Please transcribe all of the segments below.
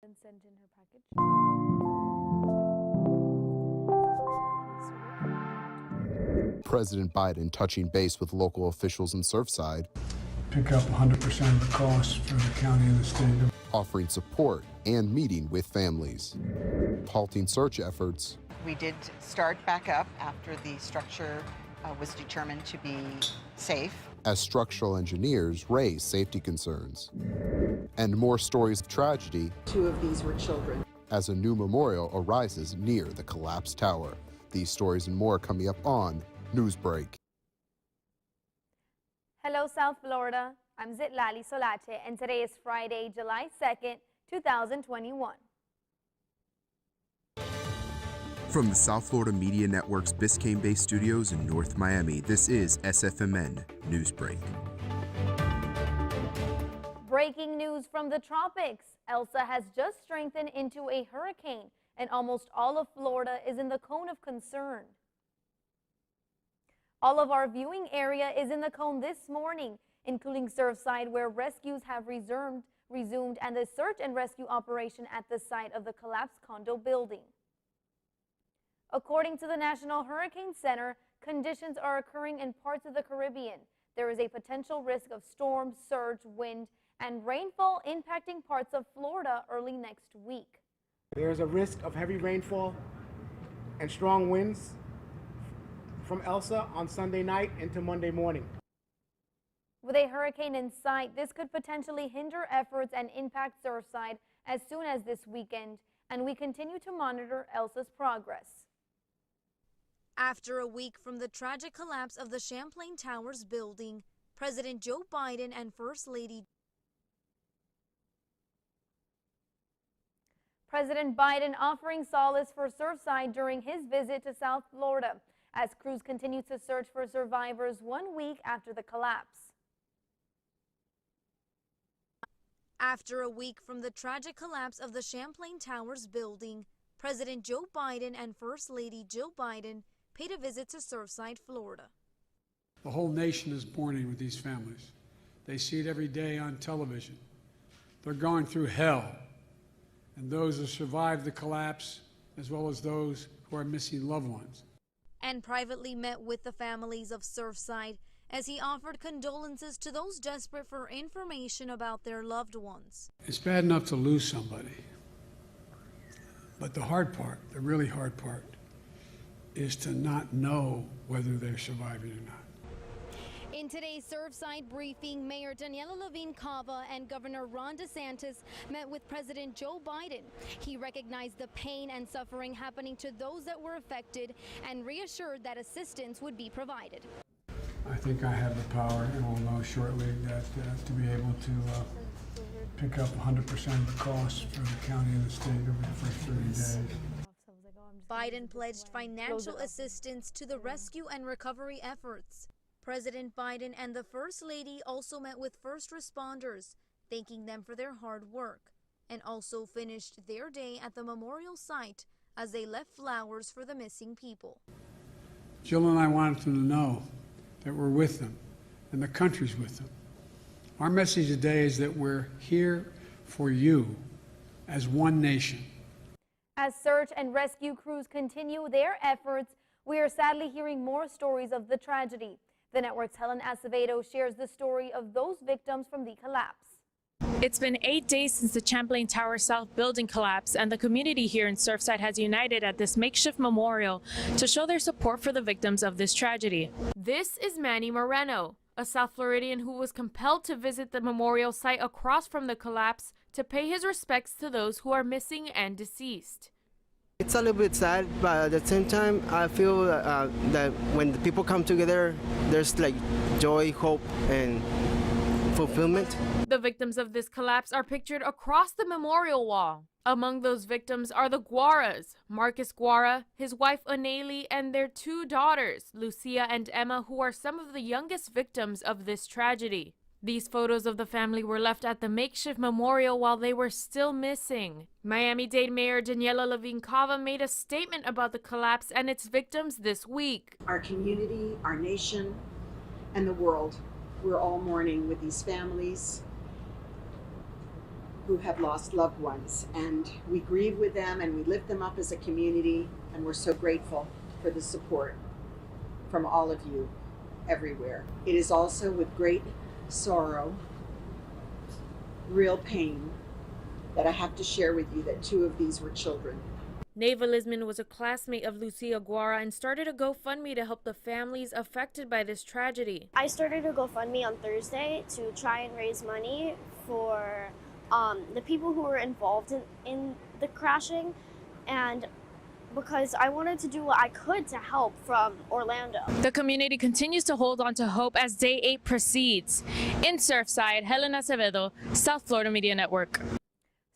and sent in her package. President Biden touching base with local officials in Surfside, pick up 100% of the costs for the county and the state. offering support and meeting with families, halting search efforts. We did start back up after the structure was determined to be safe. As structural engineers raise safety concerns. And more stories of tragedy. 2 of these were children. As a new memorial arises near the collapsed tower. These stories and more coming up on Newsbreak. Hello, South Florida. I'm Zitlali Solate, and today is Friday, July 2nd, 2021. From the South Florida Media Network's Biscayne Bay studios in North Miami, this is SFMN Newsbreak. Breaking news from the tropics. Elsa has just strengthened into a hurricane, and almost all of Florida is in the cone of concern. All of our viewing area is in the cone this morning, including Surfside, where rescues have resumed, and the search and rescue operation at the site of the collapsed condo building. According to the National Hurricane Center, conditions are occurring in parts of the Caribbean. There is a potential risk of storm, surge, wind, and rainfall impacting parts of Florida early next week. There is a risk of heavy rainfall and strong winds from Elsa on Sunday night into Monday morning. With a hurricane in sight, this could potentially hinder efforts and impact Surfside as soon as this weekend, and we continue to monitor Elsa's progress. After a week from the tragic collapse of the Champlain Towers building, President Joe Biden and First Lady President Biden offering solace for Surfside during his visit to South Florida as crews continue to search for survivors 1 week after the collapse. After a week from the tragic collapse of the Champlain Towers building, President Joe Biden and First Lady Jill Biden paid a visit to Surfside, Florida. The whole nation is mourning with these families. They see it every day on television. They're going through hell. And those who survived the collapse, as well as those who are missing loved ones. And privately met with the families of Surfside as he offered condolences to those desperate for information about their loved ones. It's bad enough to lose somebody. But the hard part, the really hard part, is to not know whether they're surviving or not. In today's Surfside briefing, Mayor Daniela Levine Cava and Governor Ron DeSantis met with President Joe Biden. He recognized the pain and suffering happening to those that were affected and reassured that assistance would be provided. I think I have the power, and we'll know shortly, that to be able to pick up 100% of the costs for the county and the state over the first 30 days. Biden pledged financial assistance to the rescue and recovery efforts. President Biden and the First Lady also met with first responders, thanking them for their hard work, and also finished their day at the memorial site as they left flowers for the missing people. Jill and I wanted them to know that we're with them and the country's with them. Our message today is that we're here for you as one nation. As search and rescue crews continue their efforts, we are sadly hearing more stories of the tragedy. The network's Helen Acevedo shares the story of those victims from the collapse. It's been 8 days since the Champlain Tower South building collapsed, and the community here in Surfside has united at this makeshift memorial to show their support for the victims of this tragedy. This is Manny Moreno, a South Floridian who was compelled to visit the memorial site across from the collapse to pay his respects to those who are missing and deceased. It's a little bit sad, but at the same time, I feel that when the people come together, there's like joy, hope, and fulfillment. The victims of this collapse are pictured across the memorial wall. Among those victims are the Guaras, Marcus Guara, his wife Oneli, and their 2 daughters, Lucia and Emma, who are some of the youngest victims of this tragedy. These photos of the family were left at the makeshift memorial while they were still missing. Miami-Dade Mayor Daniela Levine Cava made a statement about the collapse and its victims this week. Our community, our nation, and the world, we're all mourning with these families. who have lost loved ones, and we grieve with them and we lift them up as a community, and we're so grateful for the support from all of you everywhere. It is also with great sorrow, real pain, that I have to share with you that 2 of these were children. Neva Lisman was a classmate of Lucia Guara and started a GoFundMe to help the families affected by this tragedy. I started a GoFundMe on Thursday to try and raise money for the people who were involved in the crashing, and because I wanted to do what I could to help from Orlando. The community continues to hold on to hope as Day 8 proceeds. In Surfside, Helen Acevedo, South Florida Media Network.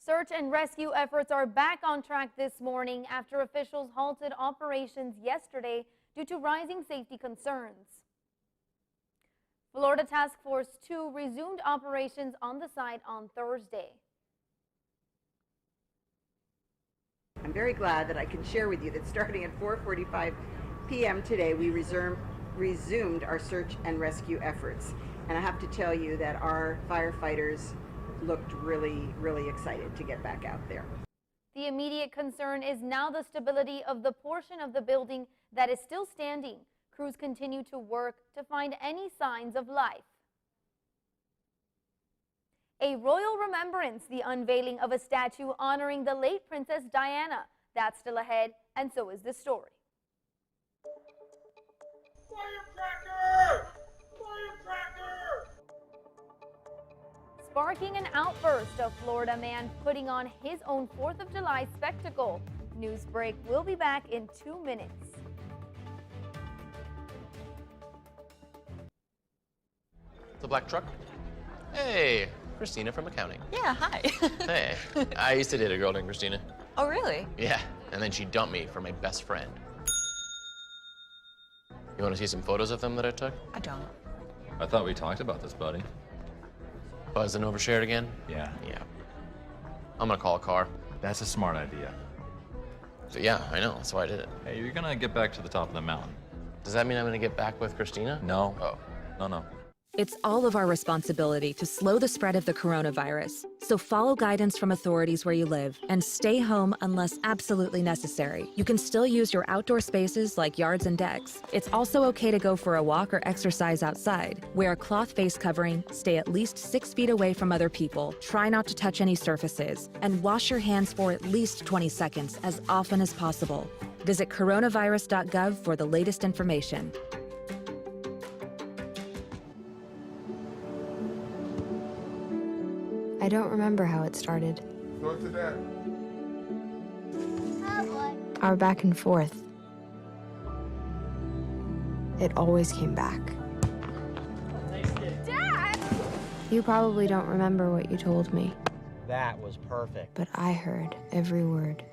Search and rescue efforts are back on track this morning after officials halted operations yesterday due to rising safety concerns. Florida Task Force 2 resumed operations on the site on Thursday. I'm very glad that I can share with you that starting at 4:45 p.m. today, we resumed our search and rescue efforts. And I have to tell you that our firefighters looked really, really excited to get back out there. The immediate concern is now the stability of the portion of the building that is still standing. Crews continue to work to find any signs of life. A royal remembrance, the unveiling of a statue honoring the late Princess Diana. That's still ahead, and so is this story. Firecracker! Firecracker! Sparking an outburst, a Florida man putting on his own 4th of July spectacle. Newsbreak will be back in 2 minutes. The black truck? Hey, Christina from accounting. Yeah, hi. Hey, I used to date a girl named Christina. Oh, really? Yeah, and then she dumped me for my best friend. You want to see some photos of them that I took? I don't. I thought we talked about this, buddy. Buzzed and overshared again? Yeah. Yeah. I'm gonna call a car. That's a smart idea. So yeah, I know, that's why I did it. Hey, you're gonna get back to the top of the mountain. Does that mean I'm gonna get back with Christina? No. Oh. No. It's all of our responsibility to slow the spread of the coronavirus. So follow guidance from authorities where you live and stay home unless absolutely necessary. You can still use your outdoor spaces like yards and decks. It's also okay to go for a walk or exercise outside. Wear a cloth face covering, stay at least 6 feet away from other people, try not to touch any surfaces, and wash your hands for at least 20 seconds as often as possible. Visit coronavirus.gov for the latest information. I don't remember how it started. Go to that. Our back and forth. It always came back. Dad! You probably don't remember what you told me, That was perfect. but I heard every word.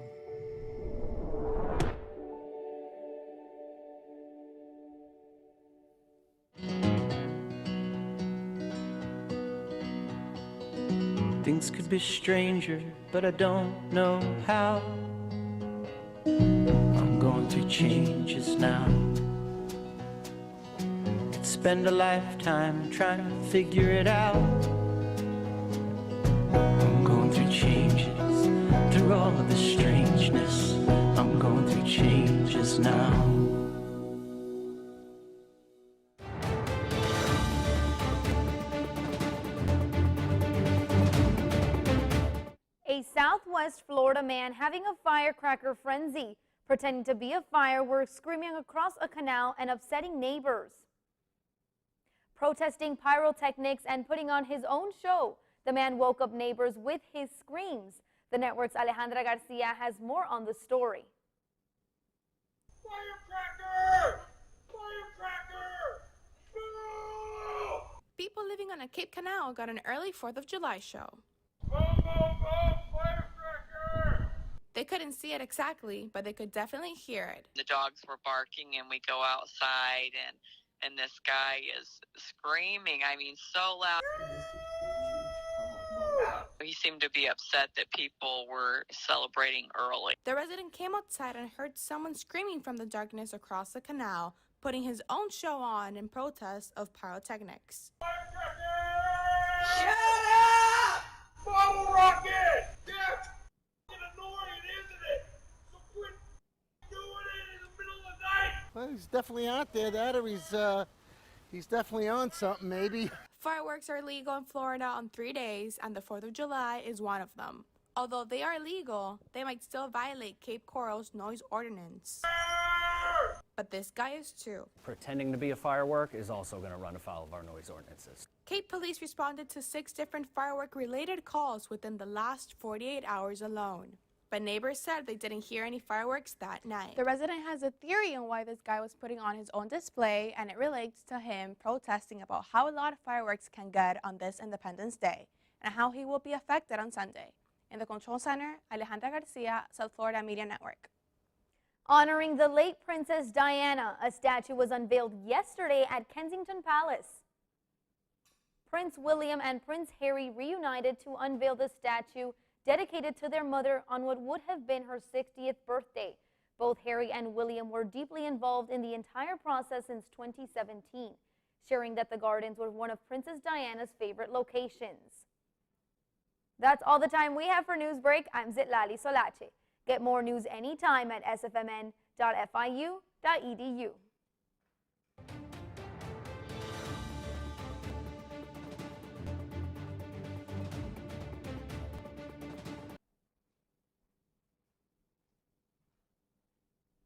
Things could be stranger, but I don't know how. I'm going through changes now. Could spend a lifetime trying to figure it out. I'm going through changes, through all of the strangeness. I'm going through changes now. A Southwest Florida man having a firecracker frenzy, pretending to be a firework, screaming across a canal and upsetting neighbors. Protesting pyrotechnics and putting on his own show, the man woke up neighbors with his screams. The network's Alejandra Garcia has more on the story. Firecracker! Firecracker! Boo! People living on a Cape Canal got an early 4th of July show. Go, go, go! Firecracker! They couldn't see it exactly, but they could definitely hear it. The dogs were barking and we go outside and this guy is screaming, I mean, so loud. He seemed to be upset that people were celebrating early. The resident came outside and heard someone screaming from the darkness across the canal, putting his own show on in protest of pyrotechnics. Shut up! Bottle rocket! That's annoying, isn't it? So quit doing it in the middle of the night! Well, he's definitely out there, that, or he's definitely on something, maybe. Fireworks are legal in Florida on 3 days, and the 4th of July is one of them. Although they are legal, they might still violate Cape Coral's noise ordinance. But this guy is too. Pretending to be a firework is also going to run afoul of our noise ordinances. Cape Police responded to 6 different firework-related calls within the last 48 hours alone. But neighbors said they didn't hear any fireworks that night. The resident has a theory on why this guy was putting on his own display, and it relates to him protesting about how a lot of fireworks can get on this Independence Day, and how he will be affected on Sunday. In the Control Center, Alejandra Garcia, South Florida Media Network. Honoring the late Princess Diana, a statue was unveiled yesterday at Kensington Palace. Prince William and Prince Harry reunited to unveil the statue dedicated to their mother on what would have been her 60th birthday. Both Harry and William were deeply involved in the entire process since 2017, sharing that the gardens were one of Princess Diana's favorite locations. That's all the time we have for Newsbreak. I'm Zitlali Solache. Get more news anytime at sfmn.fiu.edu.